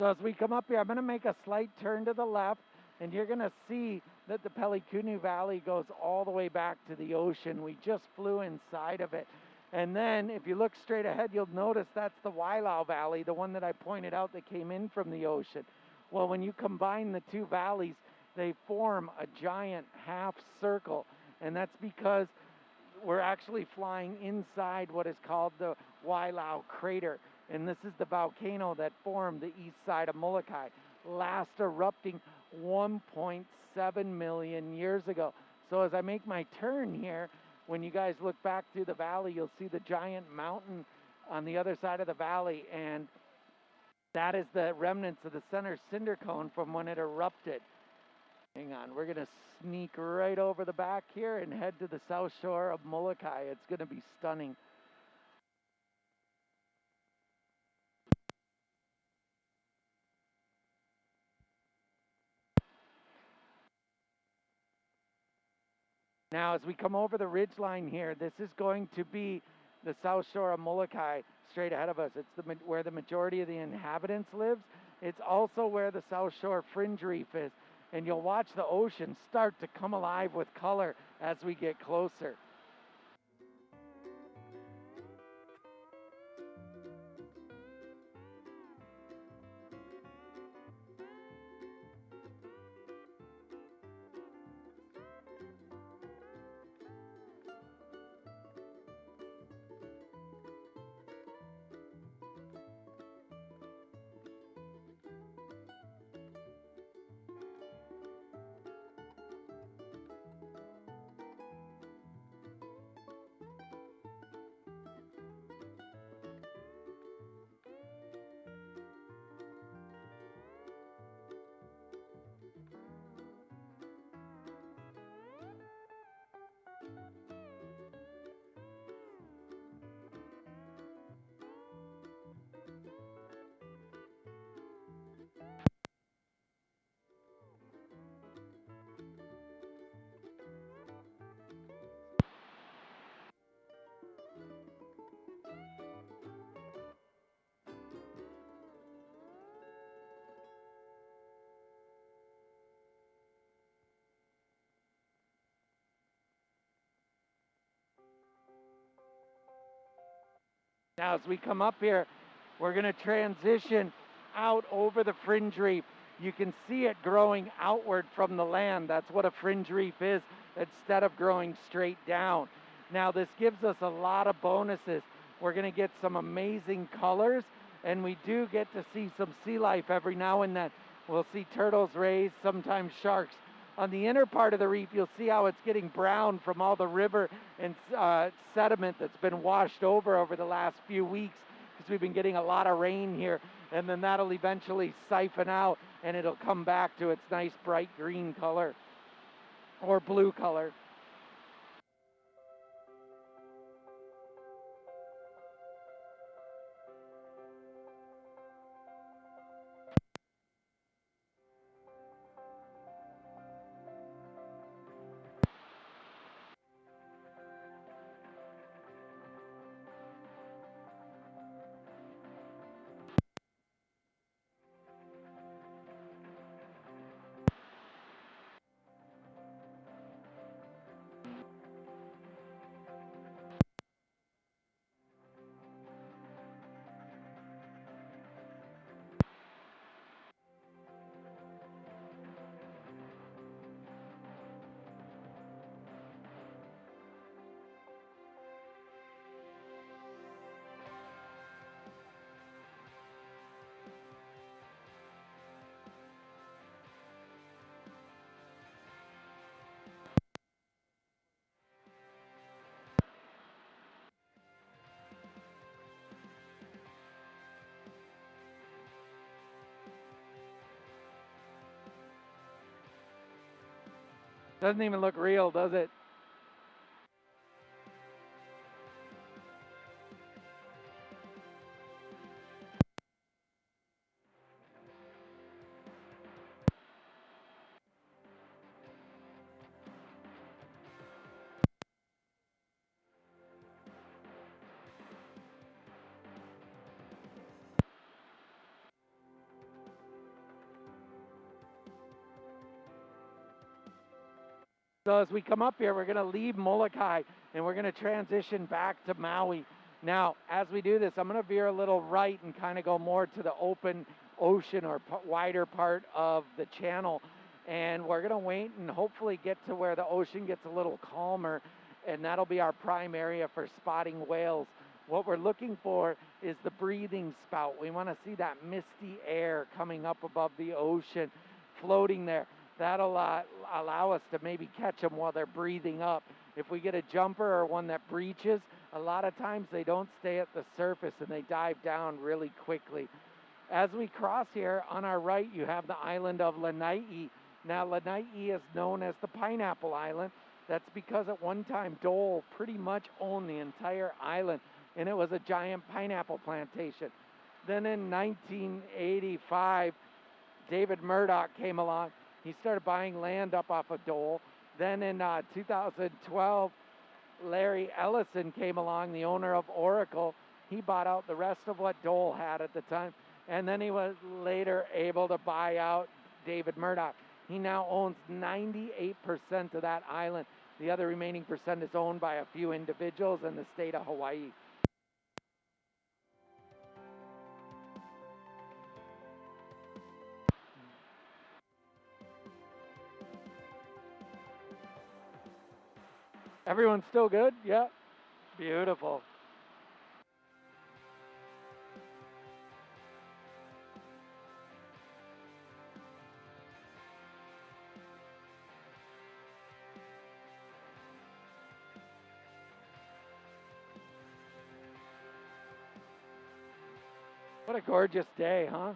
So as we come up here, I'm going to make a slight turn to the left, and you're going to see that the Pelekunu Valley goes all the way back to the ocean. We just flew inside of it. And then if you look straight ahead, you'll notice that's the Wailau Valley, the one that I pointed out that came in from the ocean. Well, when you combine the two valleys, they form a giant half circle, and that's because we're actually flying inside what is called the Wailau crater, and this is the volcano that formed the east side of Molokai, last erupting 1.7 million years ago. So as I make my turn here, when you guys look back through the valley, you'll see the giant mountain on the other side of the valley, and that is the remnants of the center cinder cone from when it erupted. Hang on, we're gonna sneak right over the back here and head to the south shore of Molokai. It's gonna be stunning. Now, as we come over the ridge line here, this is going to be the south shore of Molokai straight ahead of us. It's where the majority of the inhabitants lives. It's also where the south shore fringe reef is. And you'll watch the ocean start to come alive with color as we get closer. Now, as we come up here, we're going to transition out over the fringe reef. You can see it growing outward from the land. That's what a fringe reef is, instead of growing straight down. Now, this gives us a lot of bonuses. We're going to get some amazing colors, and we do get to see some sea life every now and then. We'll see turtles, rays, sometimes sharks. On the inner part of the reef, you'll see how it's getting brown from all the river and sediment that's been washed over the last few weeks, because we've been getting a lot of rain here, and then that'll eventually siphon out and it'll come back to its nice bright green color or blue color. Doesn't even look real, does it? So as we come up here, we're going to leave Molokai and we're going to transition back to Maui. Now, as we do this, I'm going to veer a little right and kind of go more to the open ocean or wider part of the channel. And we're going to wait and hopefully get to where the ocean gets a little calmer, and that'll be our prime area for spotting whales. What we're looking for is the breathing spout. We want to see that misty air coming up above the ocean, floating there. That'll allow us to maybe catch them while they're breathing up. If we get a jumper or one that breaches, a lot of times they don't stay at the surface and they dive down really quickly. As we cross here, on our right, you have the island of Lanai. Now, Lanai is known as the Pineapple Island. That's because at one time, Dole pretty much owned the entire island, and it was a giant pineapple plantation. Then in 1985, David Murdoch came along. He started buying land up off of Dole. Then in 2012, Larry Ellison came along, the owner of Oracle. He bought out the rest of what Dole had at the time. And then he was later able to buy out David Murdoch. He now owns 98% of that island. The other remaining percent is owned by a few individuals in the state of Hawaii. Everyone's still good? Yeah. Beautiful. What a gorgeous day, huh?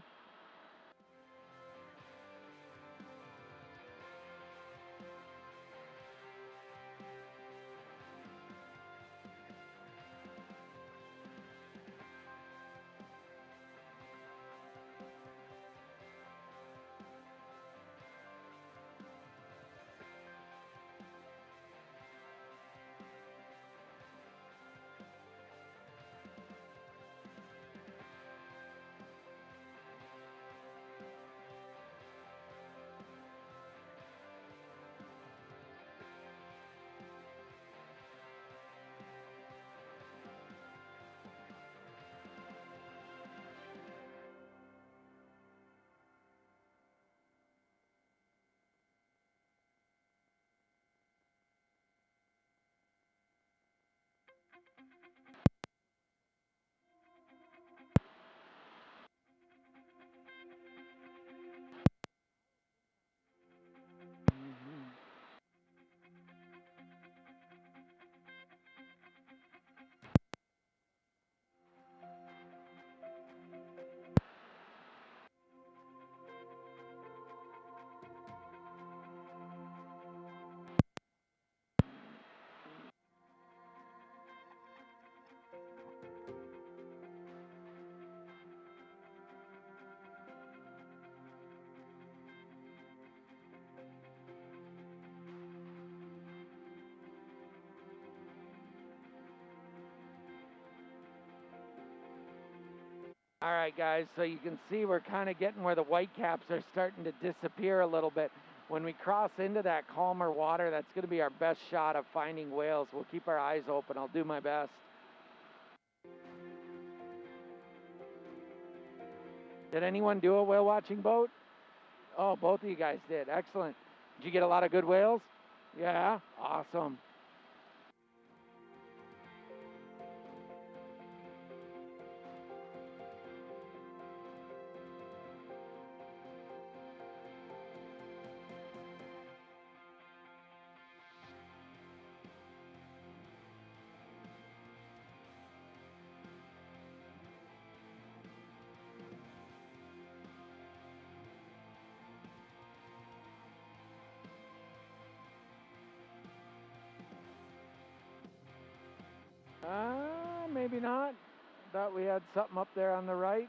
All right, guys, so you can see we're kind of getting where the whitecaps are starting to disappear a little bit. When we cross into that calmer water, that's going to be our best shot of finding whales. We'll keep our eyes open. I'll do my best. Did anyone do a whale watching boat? Oh, both of you guys did. Excellent. Did you get a lot of good whales? Yeah? Awesome. Maybe not. Thought we had something up there on the right.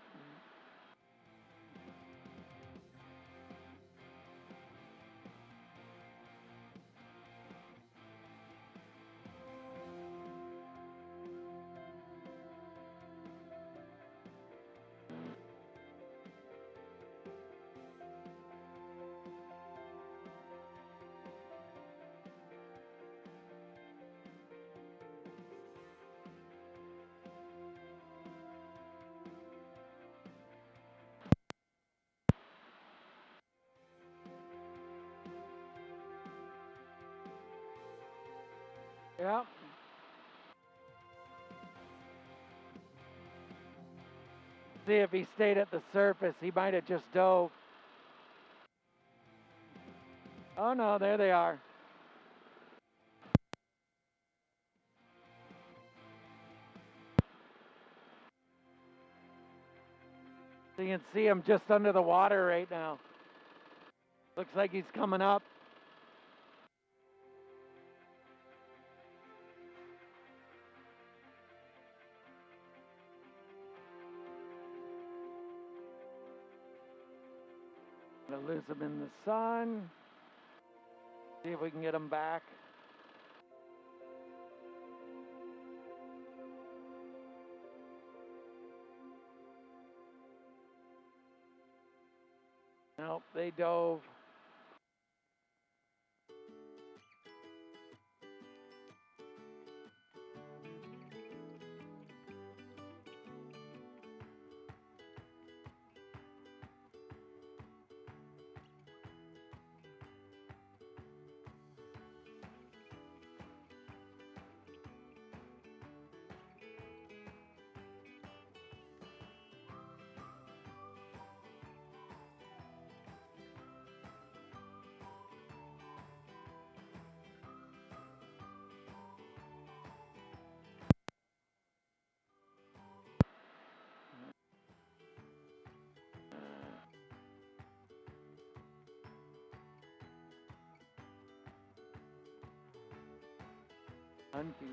Yeah. See if he stayed at the surface, he might have just dove. Oh no, there they are. So you can see him just under the water right now. Looks like he's coming up. Gonna lose him in the sun. See if we can get him back. Nope, they dove. Hunky.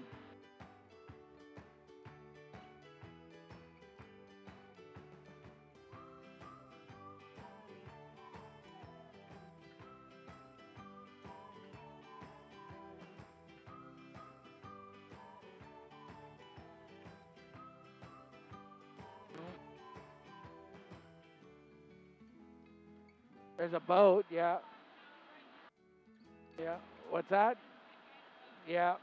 There's a boat, yeah. Yeah. What's that? Yeah.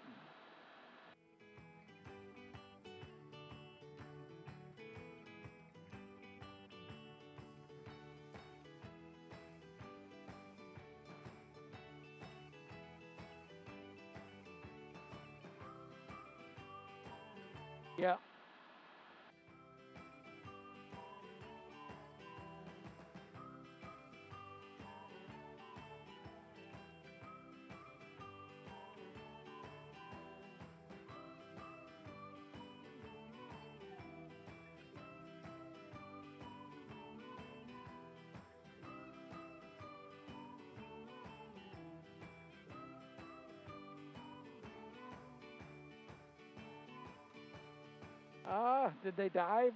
Yeah. Ah, did they dive?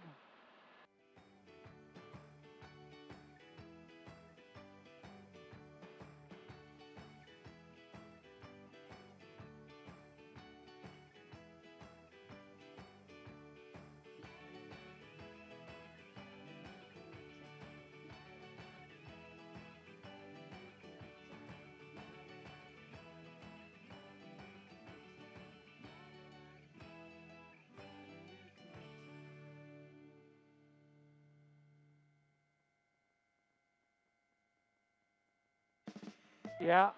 Yeah.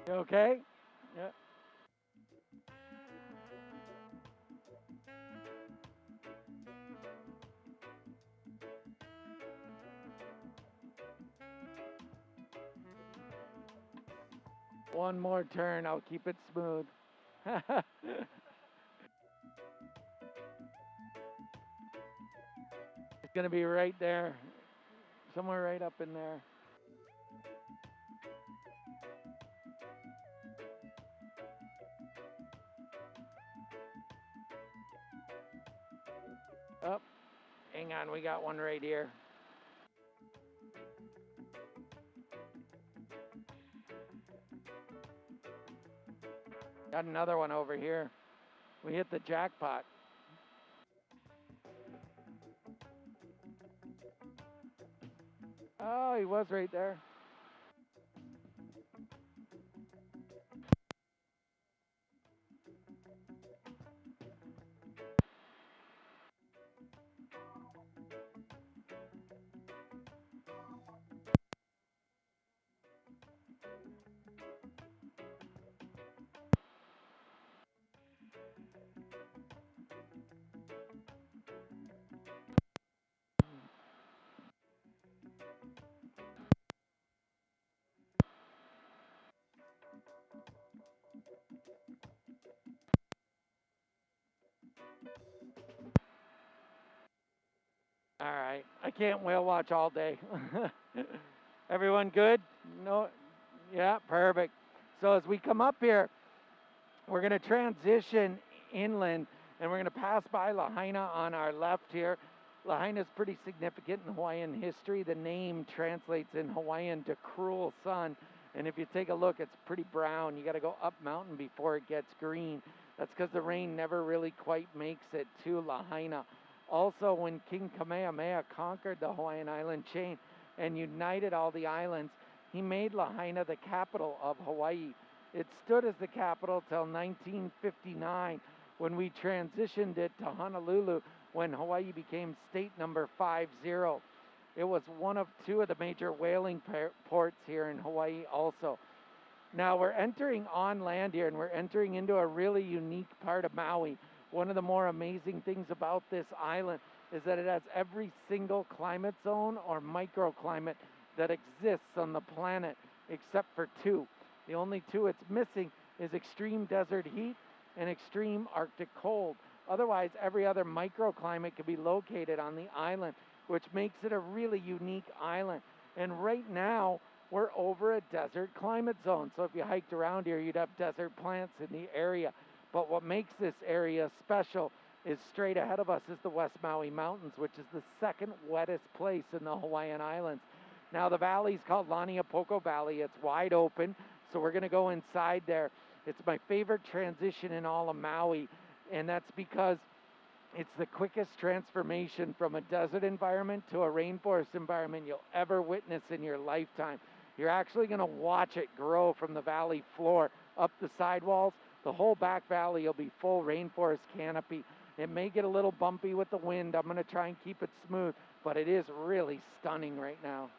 You okay? Yeah. One more turn, I'll keep it smooth. It's gonna be right there. Somewhere right up in there. Oh, hang on, we got one right here. Got another one over here. We hit the jackpot. Oh, he was right there. All right. I can't whale watch all day. Everyone good? No? Yeah, perfect. So as we come up here, we're going to transition inland and we're going to pass by Lahaina on our left here. Lahaina is pretty significant in Hawaiian history. The name translates in Hawaiian to cruel sun. And if you take a look, it's pretty brown. You got to go up mountain before it gets green. That's because the rain never really quite makes it to Lahaina. Also, when King Kamehameha conquered the Hawaiian island chain and united all the islands, he made Lahaina the capital of Hawaii. It stood as the capital till 1959 when we transitioned it to Honolulu when Hawaii became state number 50. It was one of two of the major whaling ports here in Hawaii also. Now we're entering on land here and we're entering into a really unique part of Maui. One of the more amazing things about this island is that it has every single climate zone or microclimate that exists on the planet except for two. The only two it's missing is extreme desert heat and extreme Arctic cold. Otherwise, every other microclimate can be located on the island, which makes it a really unique island. And right now, we're over a desert climate zone. So if you hiked around here, you'd have desert plants in the area. But what makes this area special is straight ahead of us is the West Maui Mountains, which is the second wettest place in the Hawaiian Islands. Now the valley is called Laniapoko Valley. It's wide open, so we're going to go inside there. It's my favorite transition in all of Maui, and that's because it's the quickest transformation from a desert environment to a rainforest environment you'll ever witness in your lifetime. You're actually going to watch it grow from the valley floor up the sidewalls. The whole back valley will be full rainforest canopy. It may get a little bumpy with the wind. I'm going to try and keep it smooth, but it is really stunning right now.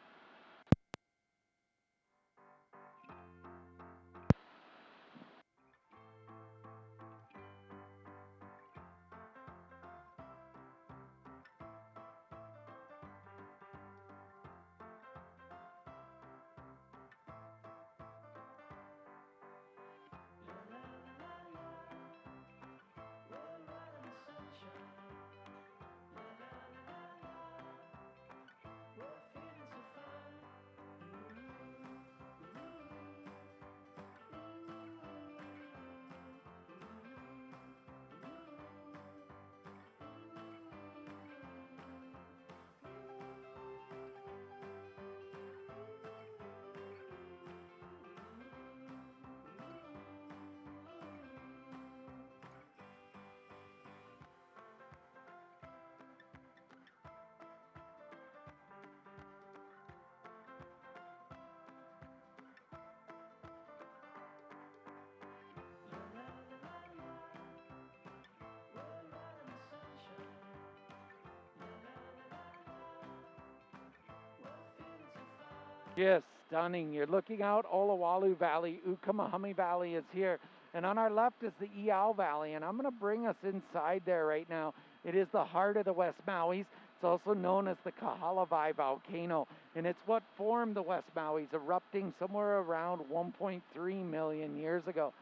Just stunning. You're looking out Olowalu Valley. Ukamahami Valley is here. And on our left is the Iao Valley. And I'm going to bring us inside there right now. It is the heart of the West Mauis. It's also known as the Kahalavai volcano. And it's what formed the West Mauis, erupting somewhere around 1.3 million years ago.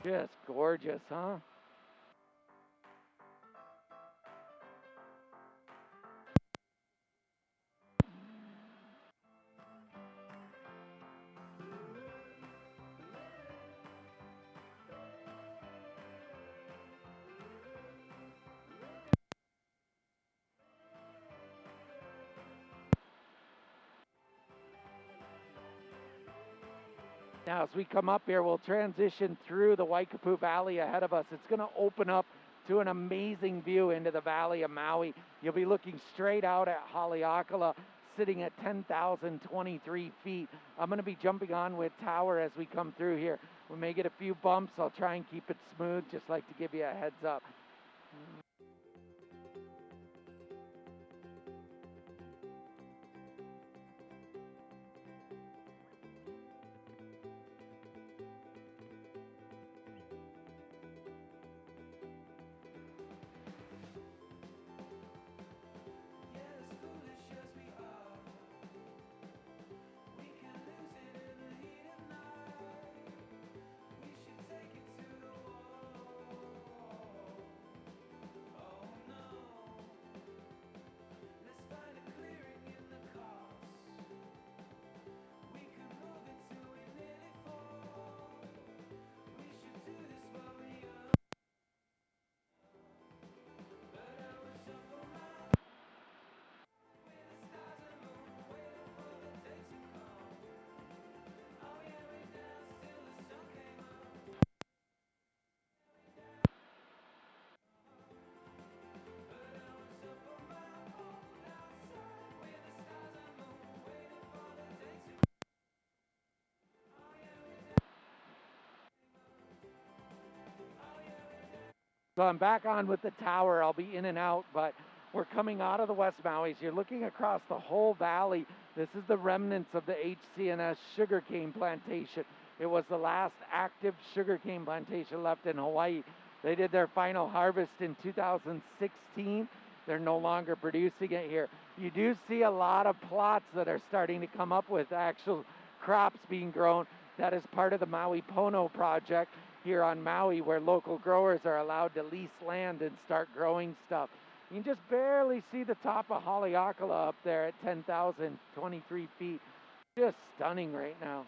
Just gorgeous, huh? Now, as we come up here, we'll transition through the Waikapu Valley ahead of us. It's going to open up to an amazing view into the Valley of Maui. You'll be looking straight out at Haleakala, sitting at 10,023 feet. I'm going to be jumping on with Tower as we come through here. We may get a few bumps. I'll try and keep it smooth, just like to give you a heads up. So I'm back on with the Tower. I'll be in and out, but we're coming out of the West Maui's. You're looking across the whole valley. This is the remnants of the HC&S sugarcane plantation. It was the last active sugarcane plantation left in Hawaii. They did their final harvest in 2016. They're no longer producing it here. You do see a lot of plots that are starting to come up with actual crops being grown. That is part of the Maui Pono project here on Maui, where local growers are allowed to lease land and start growing stuff. You can just barely see the top of Haleakala up there at 10,023 feet. Just stunning right now.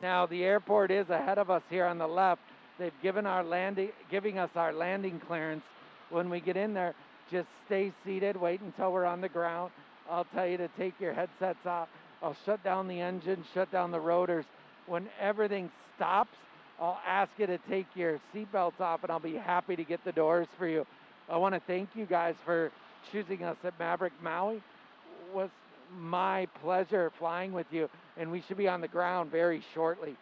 Now the airport is ahead of us here on the left. They've giving us our landing clearance. When we get in there, just stay seated, wait until we're on the ground. I'll tell you to take your headsets off. I'll shut down the engine, shut down the rotors. When everything stops, I'll ask you to take your seatbelts off, and I'll be happy to get the doors for you. I want to thank you guys for choosing us at Maverick Maui. It was my pleasure flying with you, and we should be on the ground very shortly.